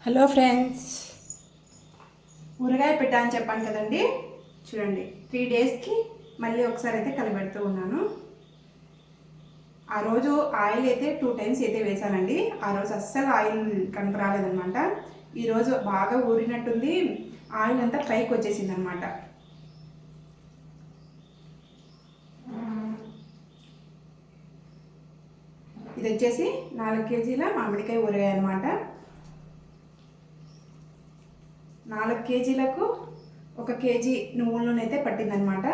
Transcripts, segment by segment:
Hello friends, ఊరగాయ పెట్టా అని చెప్పాను కదండి. చూడండి, 3 డేస్కి మళ్ళీ ఒకసారి అయితే కలిపెడుతూ ఉన్నాను. ఆ రోజు ఆయిల్ అయితే 2 టైమ్స్ అయితే వేసానండి. ఆ రోజు అస్సలు ఆయిల్ కనుక రాలేదనమాట. ఈరోజు బాగా ఊరినట్టుంది, ఆయిల్ అంతా పైకి వచ్చేసింది అనమాట. ఇది వచ్చేసి 4 కేజీల మామిడికాయ ఊరగాయ అనమాట. 4 కేజీలకు 1 కేజీ నువ్వుల నూనె అయితే పట్టిందనమాట.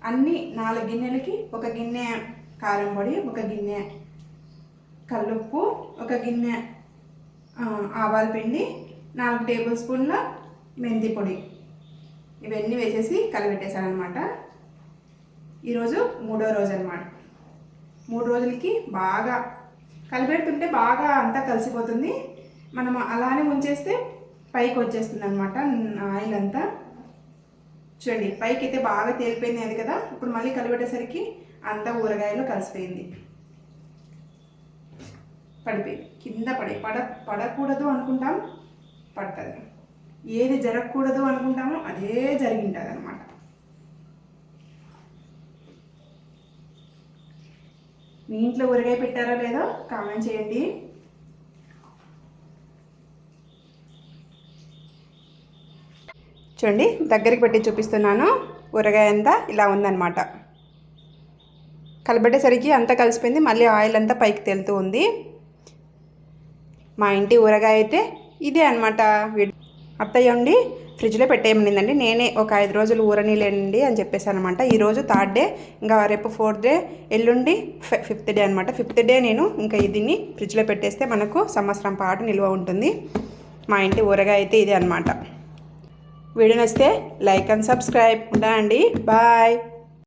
అన్నీ 4 గిన్నెలకి 1 గిన్నె కారం పొడి, 1 గిన్నె కల్లుప్పు, 1 గిన్నె ఆవాల పిండి, 4 టేబుల్ స్పూన్ల మెంతి పొడి, ఇవన్నీ వేసేసి కలిపెట్టేశాను అనమాట. ఈరోజు 3వ రోజు అనమాట. 3 రోజులకి బాగా కలిపెడుతుంటే బాగా అంతా కలిసిపోతుంది. మనం అలానే ఉంచేస్తే పైకి వచ్చేస్తుంది అనమాట ఆయిల్ అంతా. చూడండి, పైకి అయితే బాగా తేలిపోయింది అది కదా. ఇప్పుడు మళ్ళీ కలిపెట్టేసరికి అంతా ఊరగాయలు కలిసిపోయింది, పడిపోయింది, కింద పడకూడదు అనుకుంటాం, పడుతుంది. ఏది జరగకూడదు అనుకుంటామో అదే జరిగింటుంది అనమాట. మీ ఇంట్లో ఊరగాయ పెట్టారో లేదో కామెంట్ చేయండి. చూడండి, దగ్గరికి పెట్టి చూపిస్తున్నాను. ఊరగాయ అంతా ఇలా ఉందన్నమాట. కలిపెట్టేసరికి అంతా కలిసిపోయింది, మళ్ళీ ఆయిల్ అంతా పైకి తేలుతూ ఉంది. మా ఇంటి ఊరగాయ అయితే ఇదే అనమాట. అత్తయ్య ఉండి ఫ్రిడ్జ్లో పెట్టేయమనిందండి. నేనే ఒక 5 రోజులు ఊరనీలేండి అని చెప్పేసాను అనమాట. ఈరోజు 3rd డే, ఇంకా రేపు 4th డే, ఎల్లుండి 5th డే అనమాట. 5th డే నేను ఇంకా దీన్ని ఫ్రిడ్జ్లో పెట్టేస్తే మనకు సంవత్సరం పాటు నిల్వ ఉంటుంది. మా ఇంటి ఊరగాయ అయితే ఇదే అనమాట. వీడియో నచ్చితే లైక్ అండ్ సబ్స్క్రైబ్. ఉంటానండి, బాయ్.